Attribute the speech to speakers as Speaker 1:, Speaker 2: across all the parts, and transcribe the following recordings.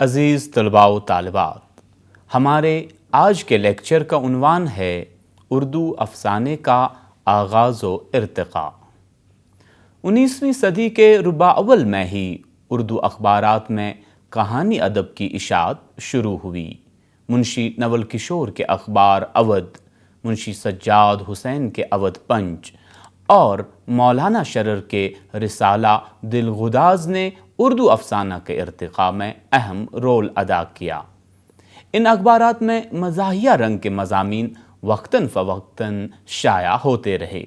Speaker 1: عزیز طلباء و طالبات، ہمارے آج کے لیکچر کا عنوان ہے اردو افسانے کا آغاز و ارتقاء۔ 19ویں صدی کے ربع اول میں ہی اردو اخبارات میں کہانی ادب کی اشاعت شروع ہوئی۔ منشی نول کشور کے اخبار اودھ، منشی سجاد حسین کے اودھ پنچ اور مولانا شرر کے رسالہ دلغداز نے اردو افسانہ کے ارتقاء میں اہم رول ادا کیا۔ ان اخبارات میں مزاحیہ رنگ کے مضامین وقتاً فوقتاً شائع ہوتے رہے،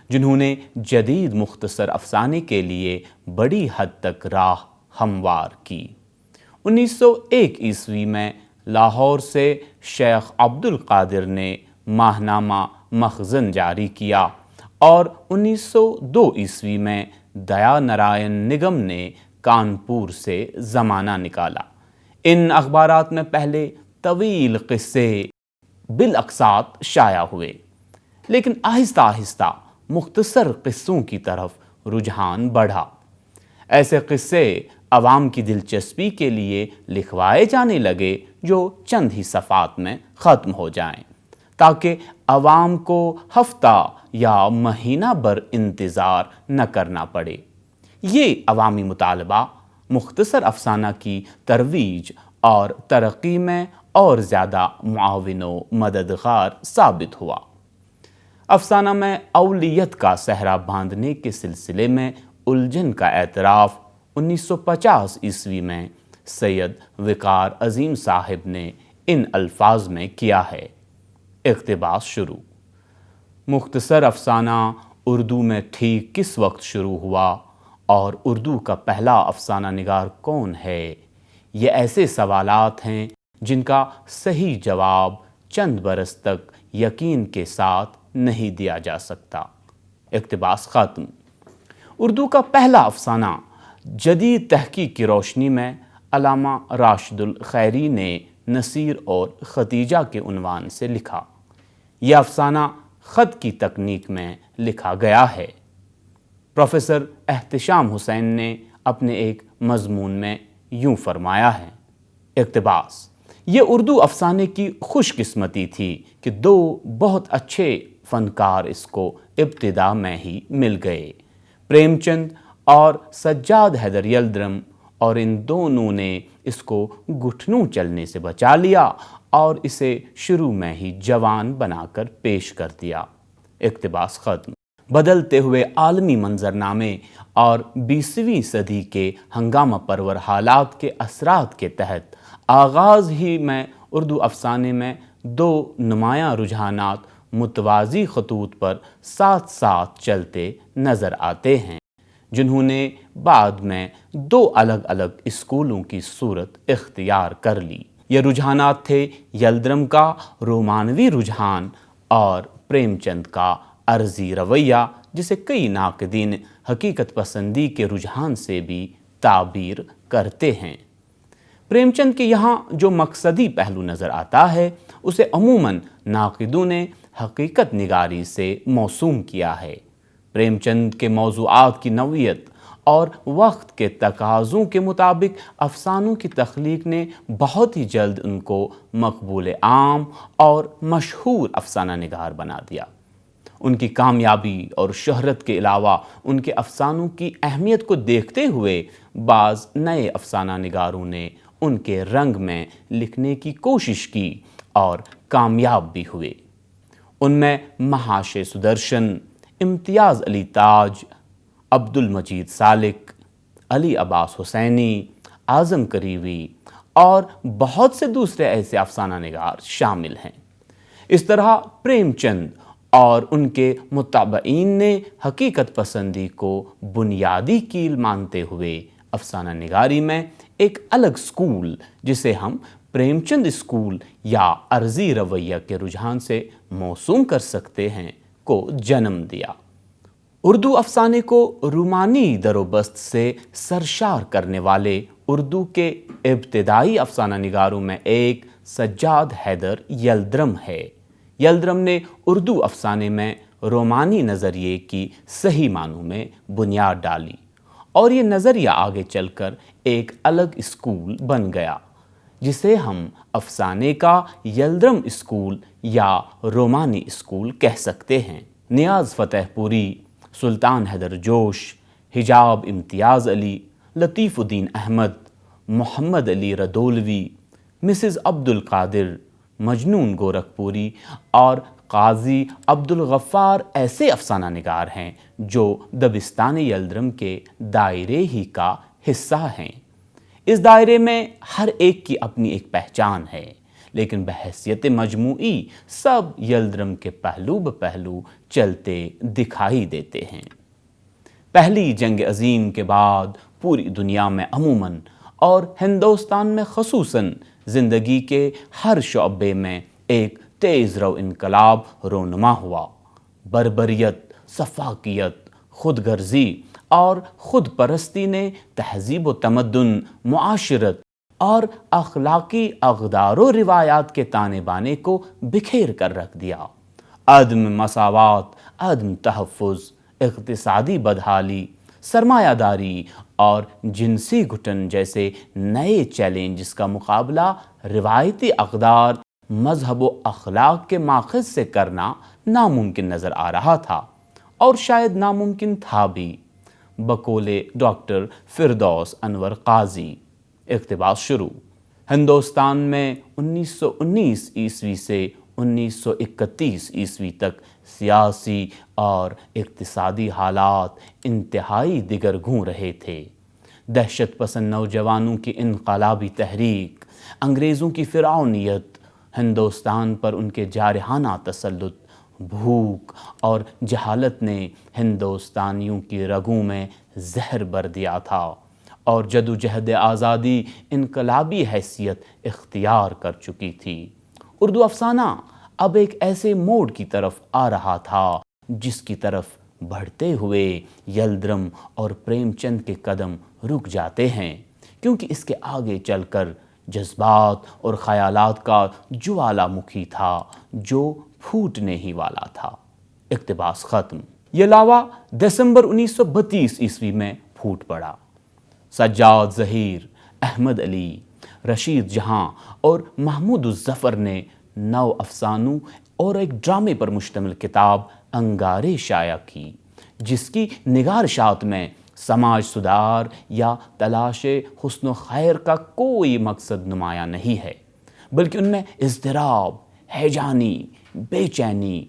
Speaker 1: جنہوں نے جدید مختصر افسانے کے لیے بڑی حد تک راہ ہموار کی۔ 1901 عیسوی میں لاہور سے شیخ عبد القادر نے ماہنامہ مخزن جاری کیا اور 1902 عیسوی میں دیا نارائن نگم نے کانپور سے زمانہ نکالا۔ ان اخبارات میں پہلے طویل قصے بالاقساط شائع ہوئے، لیکن آہستہ آہستہ مختصر قصوں کی طرف رجحان بڑھا۔ ایسے قصے عوام کی دلچسپی کے لیے لکھوائے جانے لگے جو چند ہی صفحات میں ختم ہو جائیں، تاکہ عوام کو ہفتہ یا مہینہ بھر انتظار نہ کرنا پڑے۔ یہ عوامی مطالبہ مختصر افسانہ کی ترویج اور ترقی میں اور زیادہ معاون و مددگار ثابت ہوا۔ افسانہ میں اولیت کا صحرا باندھنے کے سلسلے میں الجھن کا اعتراف 1950 عیسوی میں سید وقار عظیم صاحب نے ان الفاظ میں کیا ہے۔ اقتباس شروع۔ مختصر افسانہ اردو میں ٹھیک کس وقت شروع ہوا اور اردو کا پہلا افسانہ نگار کون ہے؟ یہ ایسے سوالات ہیں جن کا صحیح جواب چند برس تک یقین کے ساتھ نہیں دیا جا سکتا۔ اقتباس ختم۔ اردو کا پہلا افسانہ جدید تحقیق کی روشنی میں علامہ راشد الخیری نے نصیر اور ختیجہ کے عنوان سے لکھا۔ یہ افسانہ خط کی تکنیک میں لکھا گیا ہے۔ پروفیسر احتشام حسین نے اپنے ایک مضمون میں یوں فرمایا ہے۔ اقتباس۔ یہ اردو افسانے کی خوش قسمتی تھی کہ دو بہت اچھے فنکار اس کو ابتدا میں ہی مل گئے، پریم چند اور سجاد حیدر یلدرم، اور ان دونوں نے اس کو گھٹنوں چلنے سے بچا لیا اور اسے شروع میں ہی جوان بنا کر پیش کر دیا۔ اقتباس ختم۔ بدلتے ہوئے عالمی منظرنامے اور 20ویں صدی کے ہنگامہ پرور حالات کے اثرات کے تحت آغاز ہی میں اردو افسانے میں دو نمایاں رجحانات متوازی خطوط پر ساتھ ساتھ چلتے نظر آتے ہیں، جنہوں نے بعد میں دو الگ الگ اسکولوں کی صورت اختیار کر لی۔ یہ رجحانات تھے یلدرم کا رومانوی رجحان اور پریم چند کا عرضی رویہ، جسے کئی ناقدین حقیقت پسندی کے رجحان سے بھی تعبیر کرتے ہیں۔ پریم چند کے یہاں جو مقصدی پہلو نظر آتا ہے اسے عموماً ناقدوں نے حقیقت نگاری سے موسوم کیا ہے۔ پریم چند کے موضوعات کی نوعیت اور وقت کے تقاضوں کے مطابق افسانوں کی تخلیق نے بہت ہی جلد ان کو مقبول عام اور مشہور افسانہ نگار بنا دیا۔ ان کی کامیابی اور شہرت کے علاوہ ان کے افسانوں کی اہمیت کو دیکھتے ہوئے بعض نئے افسانہ نگاروں نے ان کے رنگ میں لکھنے کی کوشش کی اور کامیاب بھی ہوئے۔ ان میں مہاش سدرشن، امتیاز علی تاج، عبد المجید سالک، علی عباس حسینی، اعظم قریوی اور بہت سے دوسرے ایسے افسانہ نگار شامل ہیں۔ اس طرح پریم چند اور ان کے متابعین نے حقیقت پسندی کو بنیادی کیل مانتے ہوئے افسانہ نگاری میں ایک الگ اسکول، جسے ہم پریم چند اسکول یا عرضی رویہ کے رجحان سے موسوم کر سکتے ہیں، کو جنم دیا۔ اردو افسانے کو رومانی در و بست سے سرشار کرنے والے اردو کے ابتدائی افسانہ نگاروں میں ایک سجاد حیدر یلدرم ہے۔ یلدرم نے اردو افسانے میں رومانی نظریے کی صحیح معنوں میں بنیاد ڈالی اور یہ نظریہ آگے چل کر ایک الگ اسکول بن گیا جسے ہم افسانے کا یلدرم اسکول یا رومانی اسکول کہہ سکتے ہیں۔ نیاز فتح پوری، سلطان حیدر جوش، حجاب امتیاز علی، لطیف الدین احمد، محمد علی ردولوی، مسز عبد القادر، مجنون گورکھپوری اور قاضی عبد الغفار ایسے افسانہ نگار ہیں جو دبستان یلدرم کے دائرے ہی کا حصہ ہیں۔ اس دائرے میں ہر ایک کی اپنی ایک پہچان ہے، لیکن بحیثیت مجموعی سب یلدرم کے پہلو بپہلو چلتے دکھائی دیتے ہیں۔ پہلی جنگ عظیم کے بعد پوری دنیا میں عموماً اور ہندوستان میں خصوصاً زندگی کے ہر شعبے میں ایک تیز رو انقلاب رونما ہوا۔ بربریت، سفاکیت، خود غرضی اور خود پرستی نے تہذیب و تمدن، معاشرت اور اخلاقی اقدار و روایات کے تانے بانے کو بکھیر کر رکھ دیا۔ عدم مساوات، عدم تحفظ، اقتصادی بدحالی، سرمایہ داری اور جنسی گھٹن جیسے نئے چیلنجز کا مقابلہ روایتی اقدار، مذہب و اخلاق کے ماخذ سے کرنا ناممکن نظر آ رہا تھا، اور شاید ناممکن تھا بھی۔ بقول ڈاکٹر فردوس انور قاضی، اقتباس شروع۔ ہندوستان میں 1919 عیسوی سے 1931 عیسوی تک سیاسی اور اقتصادی حالات انتہائی دگرگوں رہے تھے۔ دہشت پسند نوجوانوں کی انقلابی تحریک، انگریزوں کی فرعونیت، ہندوستان پر ان کے جارحانہ تسلط، بھوک اور جہالت نے ہندوستانیوں کی رگوں میں زہر بر دیا تھا، اور جدوجہد آزادی انقلابی حیثیت اختیار کر چکی تھی۔ اردو افسانہ اب ایک ایسے موڑ کی طرف آ رہا تھا جس کی طرف بڑھتے ہوئے یلدرم اور پریم چند کے قدم رک جاتے ہیں، کیونکہ اس کے آگے چل کر جذبات اور خیالات کا جوالا مکھی تھا جو پھوٹنے ہی والا تھا۔ اقتباس ختم۔ یہ لاوا دسمبر 1932 عیسوی میں پھوٹ پڑا۔ سجاد ظہیر، احمد علی، رشید جہاں اور محمود الظفر نے 9 افسانوں اور ایک ڈرامے پر مشتمل کتاب انگارے شائع کی، جس کی نگارشات میں سماج سدھار یا تلاش حسن و خیر کا کوئی مقصد نمایاں نہیں ہے، بلکہ ان میں اضطراب، ہیجانی، بے چینی،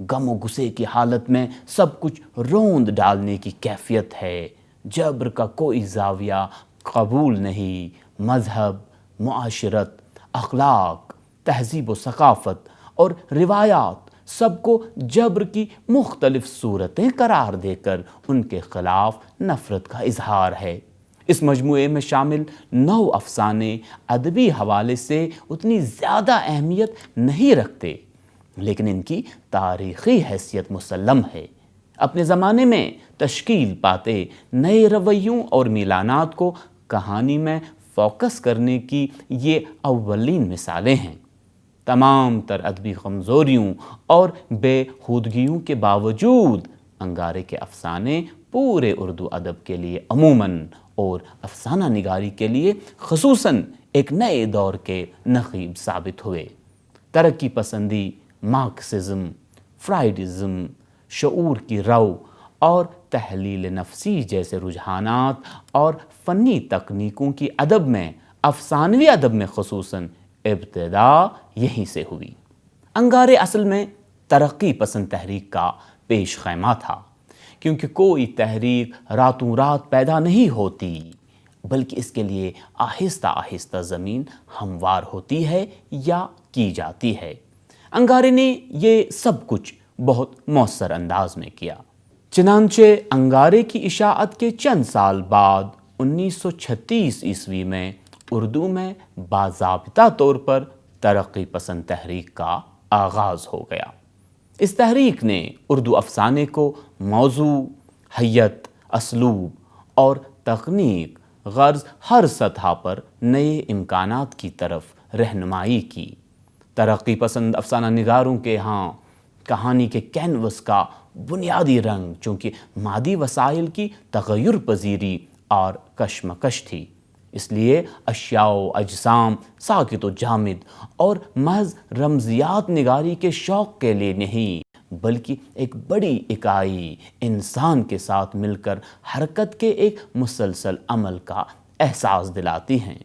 Speaker 1: غم و غصے کی حالت میں سب کچھ روند ڈالنے کی کیفیت ہے۔ جبر کا کوئی زاویہ قبول نہیں۔ مذہب، معاشرت، اخلاق، تہذیب و ثقافت اور روایات سب کو جبر کی مختلف صورتیں قرار دے کر ان کے خلاف نفرت کا اظہار ہے۔ اس مجموعے میں شامل 9 افسانے ادبی حوالے سے اتنی زیادہ اہمیت نہیں رکھتے، لیکن ان کی تاریخی حیثیت مسلم ہے۔ اپنے زمانے میں تشکیل پاتے نئے رویوں اور میلانات کو کہانی میں فوکس کرنے کی یہ اولین مثالیں ہیں۔ تمام تر ادبی کمزوریوں اور بے خودگیوں کے باوجود انگارے کے افسانے پورے اردو ادب کے لیے عموماً اور افسانہ نگاری کے لیے خصوصاً ایک نئے دور کے نقیب ثابت ہوئے۔ ترقی پسندی، مارکسزم، فرائیڈزم، شعور کی رو اور تحلیل نفسی جیسے رجحانات اور فنی تکنیکوں کی ادب میں، افسانوی ادب میں خصوصاً، ابتدا یہیں سے ہوئی۔ انگارے اصل میں ترقی پسند تحریک کا پیش خیمہ تھا، کیونکہ کوئی تحریک راتوں رات پیدا نہیں ہوتی، بلکہ اس کے لیے آہستہ آہستہ زمین ہموار ہوتی ہے یا کی جاتی ہے۔ انگارے نے یہ سب کچھ بہت مؤثر انداز میں کیا۔ چنانچہ انگارے کی اشاعت کے چند سال بعد 1936 عیسوی میں اردو میں باضابطہ طور پر ترقی پسند تحریک کا آغاز ہو گیا۔ اس تحریک نے اردو افسانے کو موضوع، حیت، اسلوب اور تکنیک غرض ہر سطح پر نئے امکانات کی طرف رہنمائی کی۔ ترقی پسند افسانہ نگاروں کے ہاں کہانی کے کینوس کا بنیادی رنگ چونکہ مادی وسائل کی تغیر پذیری اور کشمکش تھی۔ اس لیے اشیاء و اجسام ساکت و جامد اور محض رمزیات نگاری کے شوق کے لیے نہیں بلکہ ایک بڑی اکائی انسان کے ساتھ مل کر حرکت کے ایک مسلسل عمل کا احساس دلاتی ہیں۔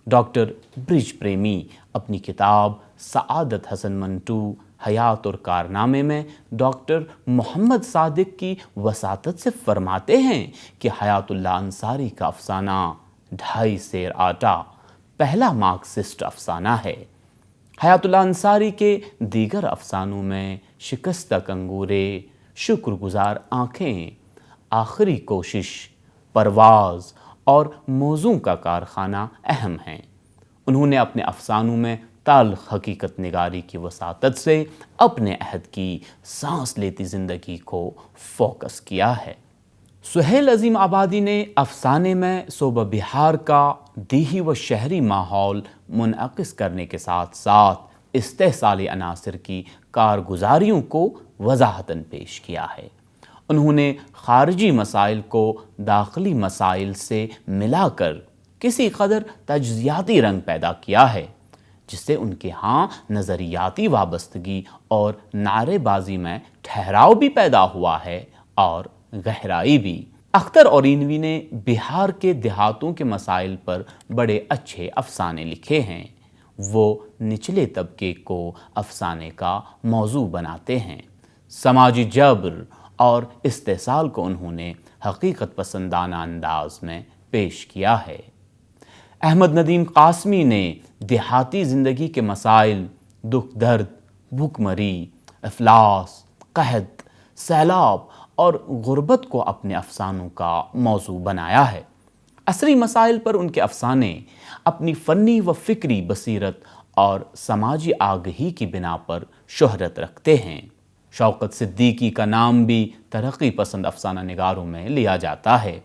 Speaker 1: ڈاکٹر برج پریمی اپنی کتاب سعادت حسن منٹو حیات اور کارنامے میں ڈاکٹر محمد صادق کی وساطت سے فرماتے ہیں کہ حیات اللہ انصاری کا افسانہ 2.5 سیر آٹا پہلا مارکسسٹ افسانہ ہے۔ حیات اللہ انصاری کے دیگر افسانوں میں شکستہ کنگورے، شکر گزار آنکھیں، آخری کوشش، پرواز اور موزوں کا کارخانہ اہم ہیں۔ انہوں نے اپنے افسانوں میں تلخ حقیقت نگاری کی وساطت سے اپنے عہد کی سانس لیتی زندگی کو فوکس کیا ہے۔ سہیل عظیم آبادی نے افسانے میں صوبہ بہار کا دیہی و شہری ماحول منعکس کرنے کے ساتھ ساتھ استحصالی عناصر کی کارگزاریوں کو وضاحتاً پیش کیا ہے۔ انہوں نے خارجی مسائل کو داخلی مسائل سے ملا کر کسی قدر تجزیاتی رنگ پیدا کیا ہے، جس سے ان کے ہاں نظریاتی وابستگی اور نعرے بازی میں ٹھہراؤ بھی پیدا ہوا ہے اور گہرائی بھی۔ اختر اورینوی نے بہار کے دیہاتوں کے مسائل پر بڑے اچھے افسانے لکھے ہیں۔ وہ نچلے طبقے کو افسانے کا موضوع بناتے ہیں۔ سماجی جبر اور استحصال کو انہوں نے حقیقت پسندانہ انداز میں پیش کیا ہے۔ احمد ندیم قاسمی نے دیہاتی زندگی کے مسائل، دکھ درد، بھوک مری، افلاس، قحط، سیلاب اور غربت کو اپنے افسانوں کا موضوع بنایا ہے۔ عصری مسائل پر ان کے افسانے اپنی فنی و فکری بصیرت اور سماجی آگہی کی بنا پر شہرت رکھتے ہیں۔ شوکت صدیقی کا نام بھی ترقی پسند افسانہ نگاروں میں لیا جاتا ہے۔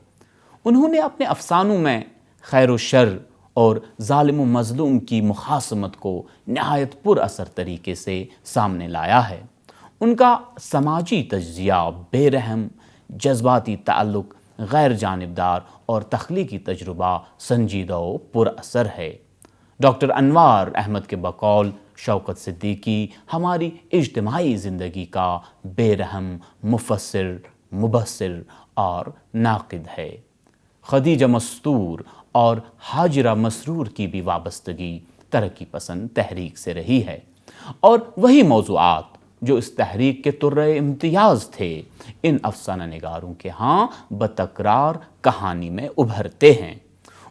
Speaker 1: انہوں نے اپنے افسانوں میں خیر و شر اور ظالم و مظلوم کی مخاصمت کو نہایت پر اثر طریقے سے سامنے لایا ہے۔ ان کا سماجی تجزیہ بے رحم، جذباتی تعلق، غیر جانبدار اور تخلیقی تجربہ سنجیدہ و پر اثر ہے۔ ڈاکٹر انوار احمد کے بقول شوکت صدیقی ہماری اجتماعی زندگی کا بے رحم مفسر، مبصر اور ناقد ہے۔ خدیجہ مستور اور حاجرہ مسرور کی بھی وابستگی ترقی پسند تحریک سے رہی ہے، اور وہی موضوعات جو اس تحریک کے طرۂ امتیاز تھے ان افسانہ نگاروں کے ہاں بتکرار کہانی میں ابھرتے ہیں۔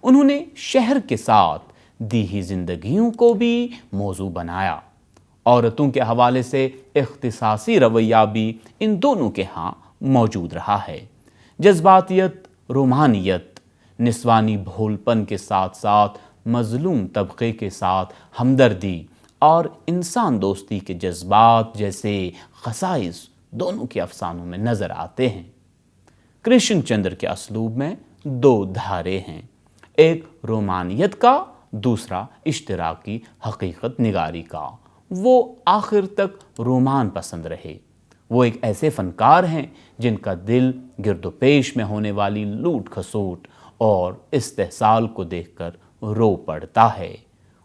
Speaker 1: انہوں نے شہر کے ساتھ دیہی زندگیوں کو بھی موضوع بنایا۔ عورتوں کے حوالے سے اختصاصی رویہ بھی ان دونوں کے ہاں موجود رہا ہے۔ جذباتیت، رومانیت، نسوانی بھولپن کے ساتھ ساتھ مظلوم طبقے کے ساتھ ہمدردی اور انسان دوستی کے جذبات جیسے خصائص دونوں کے افسانوں میں نظر آتے ہیں۔ کرشن چندر کے اسلوب میں 2 دھارے ہیں، ایک رومانیت کا، دوسرا اشتراکی حقیقت نگاری کا۔ وہ آخر تک رومان پسند رہے۔ وہ ایک ایسے فنکار ہیں جن کا دل گرد و پیش میں ہونے والی لوٹ کھسوٹ اور استحصال کو دیکھ کر رو پڑتا ہے۔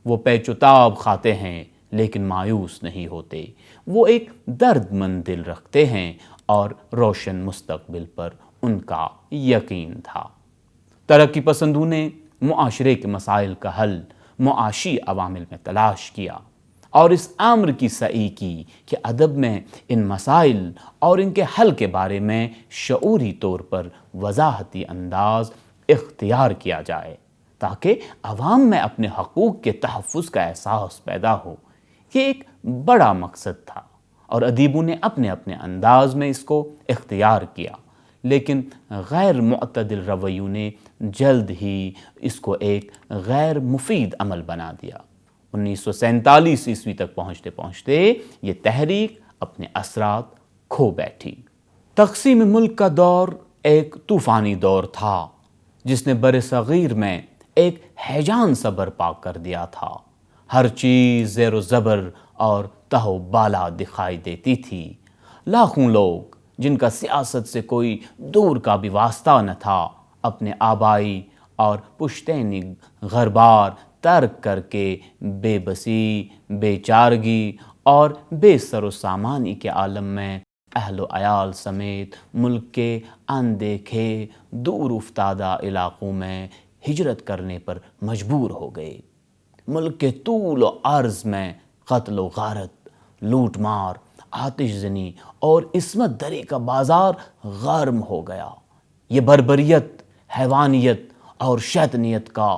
Speaker 1: وہ پیچ و تاب کھاتے ہیں لیکن مایوس نہیں ہوتے۔ وہ ایک درد مند دل رکھتے ہیں اور روشن مستقبل پر ان کا یقین تھا۔ ترقی پسندوں نے معاشرے کے مسائل کا حل معاشی عوامل میں تلاش کیا اور اس امر کی سعی کی کہ ادب میں ان مسائل اور ان کے حل کے بارے میں شعوری طور پر وضاحتی انداز اختیار کیا جائے تاکہ عوام میں اپنے حقوق کے تحفظ کا احساس پیدا ہو۔ یہ ایک بڑا مقصد تھا اور ادیبوں نے اپنے اپنے انداز میں اس کو اختیار کیا، لیکن غیر معتدل رویوں نے جلد ہی اس کو ایک غیر مفید عمل بنا دیا۔ 1947 عیسوی تک پہنچتے پہنچتے یہ تحریک اپنے اثرات کھو بیٹھی۔ تقسیم ملک کا دور ایک طوفانی دور تھا جس نے بر صغیر میں ایک ہیجان سا برپا کر دیا تھا۔ ہر چیز زیر و زبر اور تہو بالا دکھائی دیتی تھی۔ لاکھوں لوگ جن کا سیاست سے کوئی دور کا بھی واسطہ نہ تھا، اپنے آبائی اور پشتینی گھر-بار ترک کر کے بے بسی، بے چارگی اور بے سر و سامانی کے عالم میں اہل و عیال سمیت ملک کے اندیکھے دور افتادہ علاقوں میں ہجرت کرنے پر مجبور ہو گئے۔ ملک کے طول و عرض میں قتل و غارت، لوٹ مار، آتش زنی اور عصمت دری کا بازار گرم ہو گیا۔ یہ بربریت، حیوانیت اور شیطنیت کا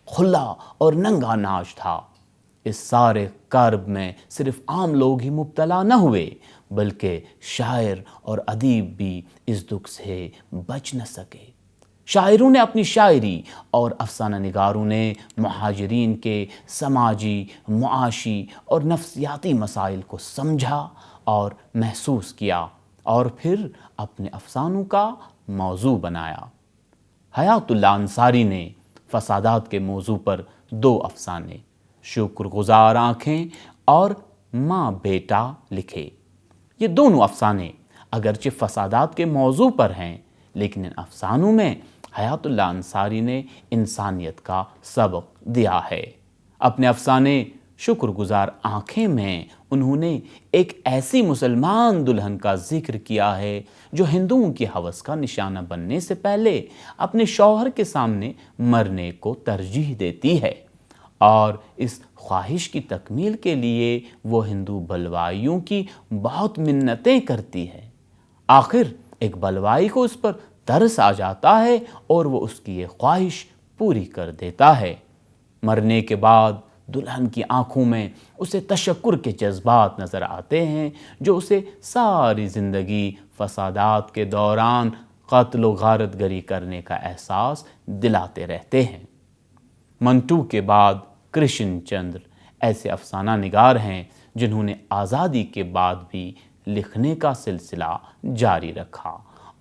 Speaker 1: کھلا اور ننگا ناچ تھا۔ اس سارے کرب میں صرف عام لوگ ہی مبتلا نہ ہوئے بلکہ شاعر اور ادیب بھی اس دکھ سے بچ نہ سکے۔ شاعروں نے اپنی شاعری اور افسانہ نگاروں نے مہاجرین کے سماجی، معاشی اور نفسیاتی مسائل کو سمجھا اور محسوس کیا اور پھر اپنے افسانوں کا موضوع بنایا۔ حیات اللہ انصاری نے فسادات کے موضوع پر 2 افسانے، شکر گزار آنکھیں اور ماں بیٹا لکھے۔ یہ دونوں افسانے اگرچہ فسادات کے موضوع پر ہیں لیکن ان افسانوں میں حیات اللہ انصاری نے انسانیت کا سبق دیا ہے۔ اپنے افسانے شکر گزار آنکھیں میں انہوں نے ایک ایسی مسلمان دلہن کا ذکر کیا ہے جو ہندوؤں کی ہوس کا نشانہ بننے سے پہلے اپنے شوہر کے سامنے مرنے کو ترجیح دیتی ہے اور اس خواہش کی تکمیل کے لیے وہ ہندو بلوائیوں کی بہت منتیں کرتی ہے۔ آخر ایک بلوائی کو اس پر ترس آ جاتا ہے اور وہ اس کی یہ خواہش پوری کر دیتا ہے۔ مرنے کے بعد دلہن کی آنکھوں میں اسے تشکر کے جذبات نظر آتے ہیں جو اسے ساری زندگی فسادات کے دوران قتل و غارت گری کرنے کا احساس دلاتے رہتے ہیں۔ منٹو کے بعد کرشن چندر ایسے افسانہ نگار ہیں جنہوں نے آزادی کے بعد بھی لکھنے کا سلسلہ جاری رکھا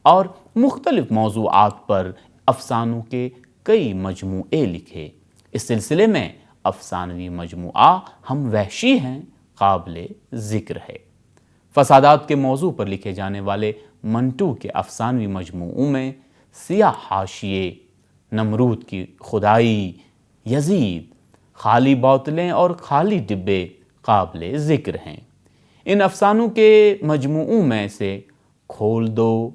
Speaker 1: اور مختلف موضوعات پر افسانوں کے کئی مجموعے لکھے۔ اس سلسلے میں افسانوی مجموعہ ہم وحشی ہیں قابل ذکر ہے۔ فسادات کے موضوع پر لکھے جانے والے منٹو کے افسانوی مجموعوں میں سیاہ حاشیے، نمرود کی خدائی، یزید، خالی بوتلیں اور خالی ڈبے قابل ذکر ہیں۔ ان افسانوں کے مجموعوں میں سے کھول دو،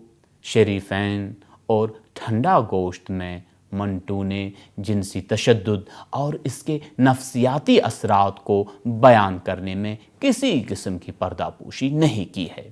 Speaker 1: شریفین اور ٹھنڈا گوشت میں منٹو نے جنسی تشدد اور اس کے نفسیاتی اثرات کو بیان کرنے میں کسی قسم کی پردہ پوشی نہیں کی ہے۔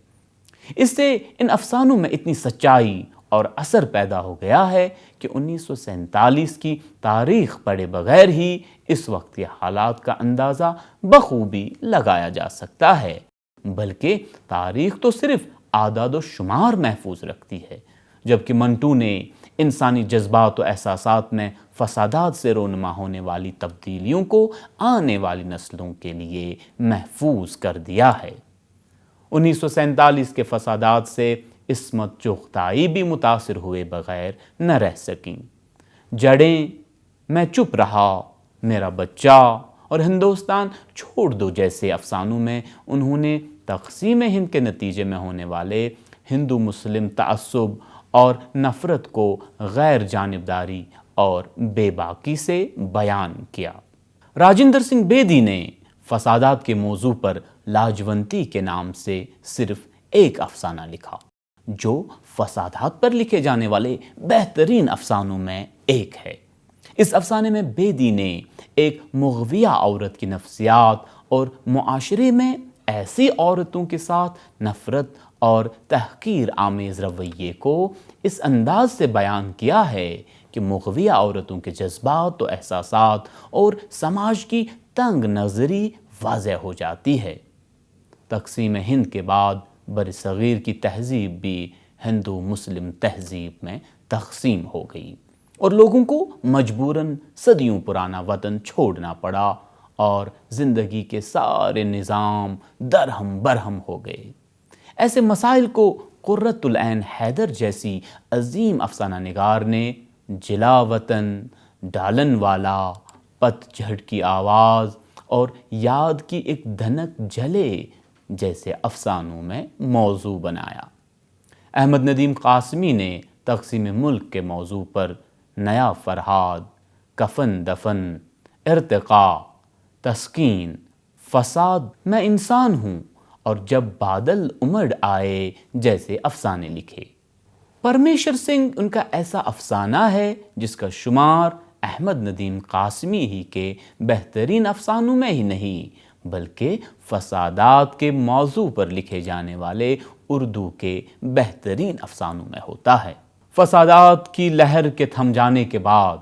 Speaker 1: اس سے ان افسانوں میں اتنی سچائی اور اثر پیدا ہو گیا ہے کہ 1947 کی تاریخ پڑھے بغیر ہی اس وقت کے حالات کا اندازہ بخوبی لگایا جا سکتا ہے، بلکہ تاریخ تو صرف اعداد و شمار محفوظ رکھتی ہے، جبکہ منٹو نے انسانی جذبات و احساسات میں فسادات سے رونما ہونے والی تبدیلیوں کو آنے والی نسلوں کے لیے محفوظ کر دیا ہے۔ 1947 کے فسادات سے عصمت چغتائی بھی متاثر ہوئے بغیر نہ رہ سکیں۔ جڑیں، میں چپ رہا، میرا بچہ اور ہندوستان چھوڑ دو جیسے افسانوں میں انہوں نے تقسیم ہند کے نتیجے میں ہونے والے ہندو مسلم تعصب اور نفرت کو غیر جانبداری اور بے باکی سے بیان کیا۔ راجندر سنگھ بیدی نے فسادات کے موضوع پر لاجونتی کے نام سے صرف ایک افسانہ لکھا جو فسادات پر لکھے جانے والے بہترین افسانوں میں ایک ہے۔ اس افسانے میں بیدی نے ایک مغویہ عورت کی نفسیات اور معاشرے میں ایسی عورتوں کے ساتھ نفرت اور تحقیر آمیز رویے کو اس انداز سے بیان کیا ہے کہ مغویہ عورتوں کے جذبات و احساسات اور سماج کی تنگ نظری واضح ہو جاتی ہے۔ تقسیم ہند کے بعد برصغیر کی تہذیب بھی ہندو مسلم تہذیب میں تقسیم ہو گئی اور لوگوں کو مجبوراً صدیوں پرانا وطن چھوڑنا پڑا اور زندگی کے سارے نظام درہم برہم ہو گئے۔ ایسے مسائل کو قرۃ العین حیدر جیسی عظیم افسانہ نگار نے جلا وطن، ڈالن والا، پت جھڑ کی آواز اور یاد کی ایک دھنک جھلے جیسے افسانوں میں موضوع بنایا۔ احمد ندیم قاسمی نے تقسیم ملک کے موضوع پر نیا فرہاد، کفن دفن، ارتقاء، تسکین، فساد، میں انسان ہوں اور جب بادل امڑ آئے جیسے افسانے لکھے۔ پرمیشر سنگھ ان کا ایسا افسانہ ہے جس کا شمار احمد ندیم قاسمی ہی کے بہترین افسانوں میں ہی نہیں بلکہ فسادات کے موضوع پر لکھے جانے والے اردو کے بہترین افسانوں میں ہوتا ہے۔ فسادات کی لہر کے تھم جانے کے بعد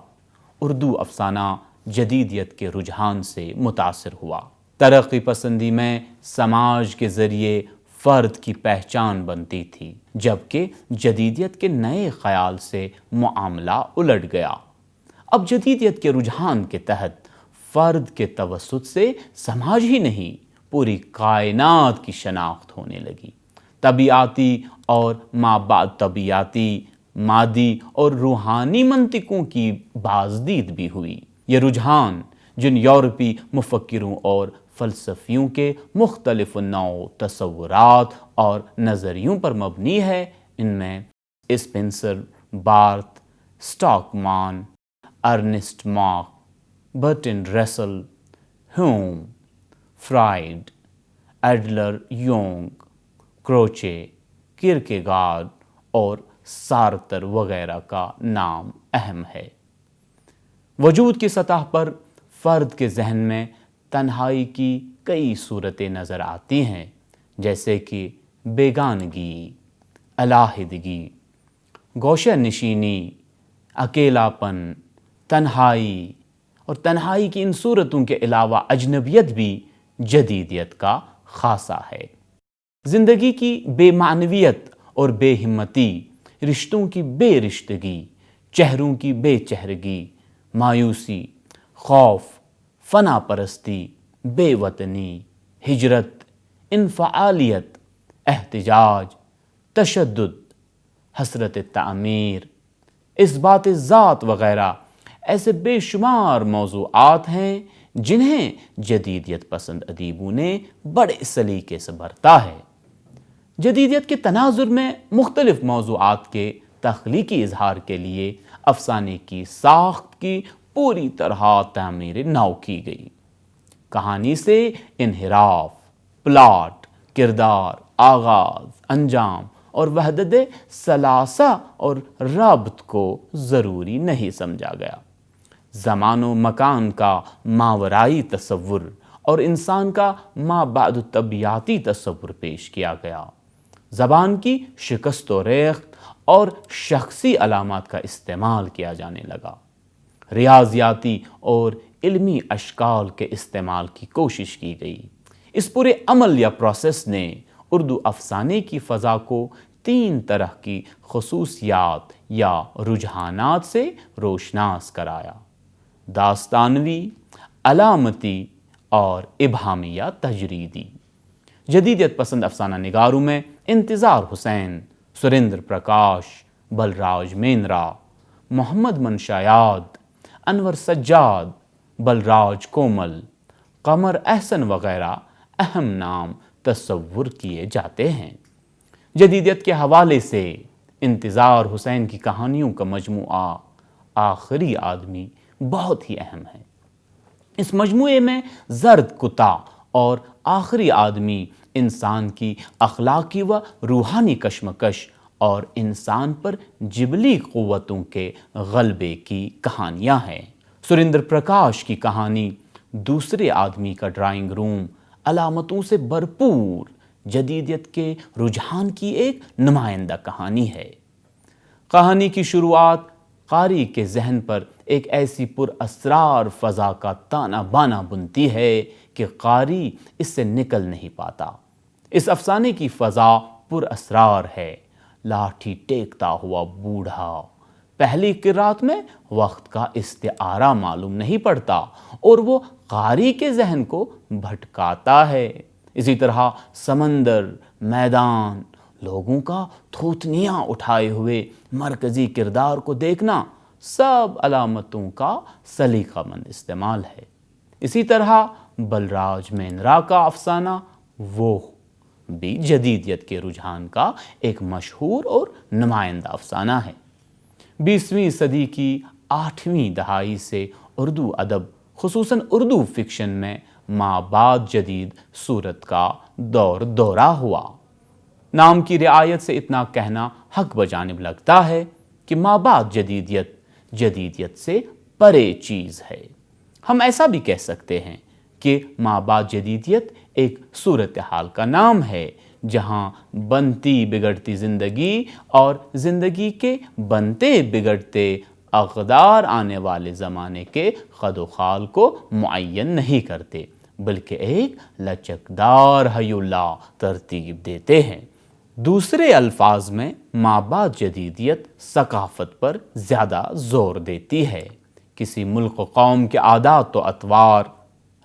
Speaker 1: اردو افسانہ جدیدیت کے رجحان سے متاثر ہوا۔ ترقی پسندی میں سماج کے ذریعے فرد کی پہچان بنتی تھی، جبکہ جدیدیت کے نئے خیال سے معاملہ الٹ گیا۔ اب جدیدیت کے رجحان کے تحت فرد کے توسط سے سماج ہی نہیں پوری کائنات کی شناخت ہونے لگی۔ طبیعیاتی اور مابعد طبیعیاتی، مادی اور روحانی منطقوں کی بازدید بھی ہوئی۔ یہ رجحان جن یورپی مفکروں اور فلسفیوں کے مختلف نوع تصورات اور نظریوں پر مبنی ہے، ان میں اسپنسر، بارتھ، اسٹاک مان، ارنسٹ ماک، برٹرینڈ رسل، ہیوم، فرائڈ، ایڈلر یونگ، کروچے، کیرکیگارڈ اور سارتر وغیرہ کا نام اہم ہے۔ وجود کی سطح پر فرد کے ذہن میں تنہائی کی کئی صورتیں نظر آتی ہیں، جیسے کہ بیگانگی، علیحدگی، گوشہ نشینی، اکیلاپن، تنہائی، اور تنہائی کی ان صورتوں کے علاوہ اجنبیت بھی جدیدیت کا خاصہ ہے۔ زندگی کی بے معنویت اور بے ہمتی، رشتوں کی بے رشتگی، چہروں کی بے چہرگی، مایوسی، خوف، فنا پرستی، بے وطنی، ہجرت، انفعالیت، احتجاج، تشدد، حسرت تعمیر، اثبات ذات وغیرہ ایسے بے شمار موضوعات ہیں جنہیں جدیدیت پسند ادیبوں نے بڑے سلیقے سے بھرتا ہے۔ جدیدیت کے تناظر میں مختلف موضوعات کے تخلیقی اظہار کے لیے افسانے کی ساخت کی پوری طرح تعمیر نو کی گئی۔ کہانی سے انحراف، پلاٹ، کردار، آغاز، انجام اور وحدت ثلاثہ اور ربط کو ضروری نہیں سمجھا گیا۔ زمان و مکان کا ماورائی تصور اور انسان کا مابعد طبیعیاتی تصور پیش کیا گیا۔ زبان کی شکست و ریخت اور شخصی علامات کا استعمال کیا جانے لگا۔ ریاضیاتی اور علمی اشکال کے استعمال کی کوشش کی گئی۔ اس پورے عمل یا پروسیس نے اردو افسانے کی فضا کو تین طرح کی خصوصیات یا رجحانات سے روشناس کرایا: داستانوی، علامتی اور ابہامیہ تجریدی۔ جدیدیت پسند افسانہ نگاروں میں انتظار حسین، سریندر پرکاش، بلراج مینرا، محمد منشایاد، انور سجاد، بلراج کومل، قمر احسن وغیرہ اہم نام تصور کیے جاتے ہیں۔ جدیدیت کے حوالے سے انتظار حسین کی کہانیوں کا مجموعہ آخری آدمی بہت ہی اہم ہے۔ اس مجموعے میں زرد کتا اور آخری آدمی انسان کی اخلاقی و روحانی کشمکش اور انسان پر جبلی قوتوں کے غلبے کی کہانیاں ہیں۔ سریندر پرکاش کی کہانی دوسرے آدمی کا ڈرائنگ روم علامتوں سے بھرپور جدیدیت کے رجحان کی ایک نمائندہ کہانی ہے۔ کہانی کی شروعات قاری کے ذہن پر ایک ایسی پر اسرار فضا کا تانا بانا بنتی ہے کہ قاری اس سے نکل نہیں پاتا۔ اس افسانے کی فضا پر اسرار ہے۔ لاٹھی ٹیکتا ہوا بوڑھا، پہلی قرات میں وقت کا استعارہ معلوم نہیں پڑتا اور وہ قاری کے ذہن کو بھٹکاتا ہے۔ اسی طرح سمندر، میدان، لوگوں کا تھوتنیاں اٹھائے ہوئے مرکزی کردار کو دیکھنا سب علامتوں کا سلیقہ مند استعمال ہے۔ اسی طرح بلراج مینرا کا افسانہ وہ بھی جدیدیت کے رجحان کا ایک مشہور اور نمائندہ افسانہ ہے۔ 20ویں صدی کی 8ویں دہائی سے اردو ادب خصوصاً اردو فکشن میں ما بعد جدید صورت کا دورہ ہوا۔ نام کی رعایت سے اتنا کہنا حق بجانب لگتا ہے کہ ما بعد جدیدیت سے پرے چیز ہے۔ ہم ایسا بھی کہہ سکتے ہیں کہ ما بعد جدیدیت ایک صورتحال کا نام ہے جہاں بنتی بگڑتی زندگی اور زندگی کے بنتے بگڑتے اقدار آنے والے زمانے کے خد و خال کو معین نہیں کرتے، بلکہ ایک لچکدار ہیولہ ترتیب دیتے ہیں۔ دوسرے الفاظ میں ما بعد جدیدیت ثقافت پر زیادہ زور دیتی ہے۔ کسی ملک و قوم کے عادات و اطوار،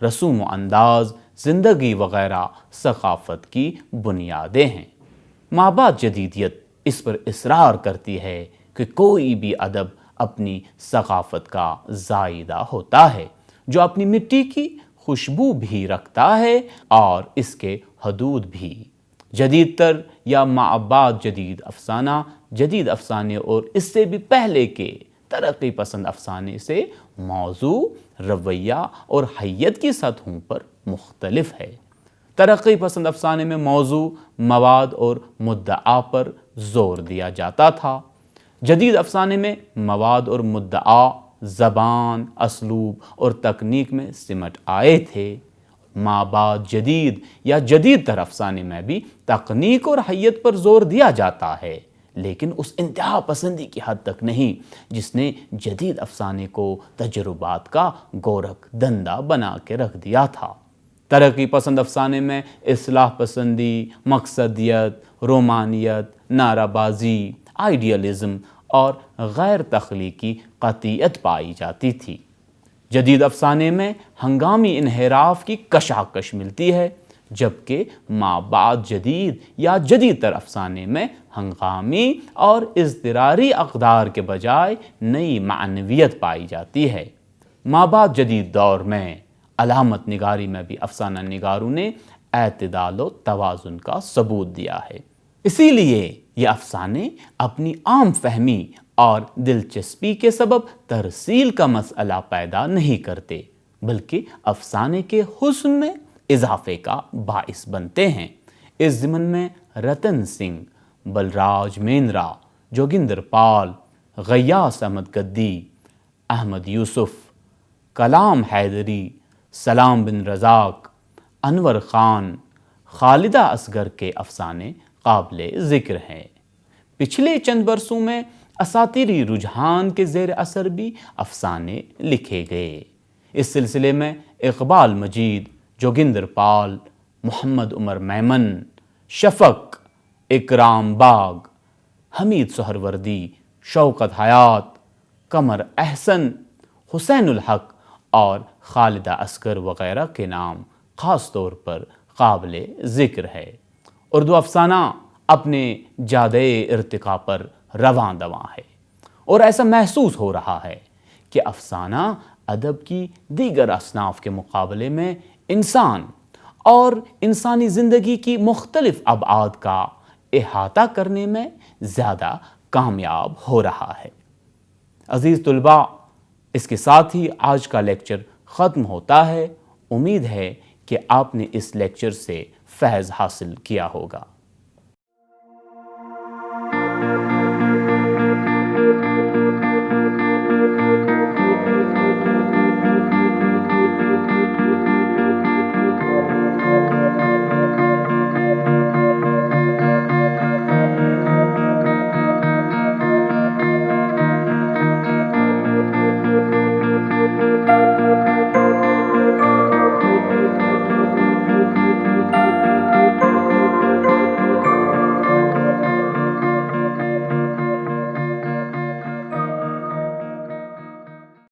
Speaker 1: رسوم و انداز، زندگی وغیرہ ثقافت کی بنیادیں ہیں۔ ما بعد جدیدیت اس پر اصرار کرتی ہے کہ کوئی بھی ادب اپنی ثقافت کا زائدہ ہوتا ہے، جو اپنی مٹی کی خوشبو بھی رکھتا ہے اور اس کے حدود بھی۔ جدید تر یا ما بعد جدید افسانہ جدید افسانے اور اس سے بھی پہلے کے ترقی پسند افسانے سے موضوع، رویہ اور حیت کی سطحوں پر مختلف ہے۔ ترقی پسند افسانے میں موضوع، مواد اور مدعا پر زور دیا جاتا تھا۔ جدید افسانے میں مواد اور مدعا زبان، اسلوب اور تکنیک میں سمٹ آئے تھے۔ ما بعد جدید یا جدید تر افسانے میں بھی تکنیک اور حیت پر زور دیا جاتا ہے، لیکن اس انتہا پسندی کی حد تک نہیں جس نے جدید افسانے کو تجربات کا گورکھ دندہ بنا کے رکھ دیا تھا۔ ترقی پسند افسانے میں اصلاح پسندی، مقصدیت، رومانیت، نعرہ بازی، آئیڈیالزم اور غیر تخلیقی قطعیت پائی جاتی تھی۔ جدید افسانے میں ہنگامی انحراف کی کشاکش ملتی ہے، جبکہ ما بعد جدید یا جدید تر افسانے میں ہنگامی اور اضطراری اقدار کے بجائے نئی معنویت پائی جاتی ہے۔ ما بعد جدید دور میں علامت نگاری میں بھی افسانہ نگاروں نے اعتدال و توازن کا ثبوت دیا ہے۔ اسی لیے یہ افسانے اپنی عام فہمی اور دلچسپی کے سبب ترسیل کا مسئلہ پیدا نہیں کرتے، بلکہ افسانے کے حسن میں اضافے کا باعث بنتے ہیں۔ اس ضمن میں رتن سنگھ، بلراج مینرا، جوگندر پال، غیاث احمد گدی، احمد یوسف، کلام حیدری، سلام بن رزاق، انور خان، خالدہ اصغر کے افسانے قابل ذکر ہیں۔ پچھلے چند برسوں میں اساطیری رجحان کے زیر اثر بھی افسانے لکھے گئے۔ اس سلسلے میں اقبال مجید، جوگندر پال، محمد عمر میمن، شفق، اکرام باغ، حمید سہروردی، شوکت حیات، قمر احسن، حسین الحق اور خالدہ اصغر وغیرہ کے نام خاص طور پر قابل ذکر ہے۔ اردو افسانہ اپنے جادے ارتقاء پر رواں دواں ہے، اور ایسا محسوس ہو رہا ہے کہ افسانہ ادب کی دیگر اصناف کے مقابلے میں انسان اور انسانی زندگی کی مختلف ابعاد کا احاطہ کرنے میں زیادہ کامیاب ہو رہا ہے۔ عزیز طلباء، اس کے ساتھ ہی آج کا لیکچر ختم ہوتا ہے۔ امید ہے کہ آپ نے اس لیکچر سے فیض حاصل کیا ہوگا۔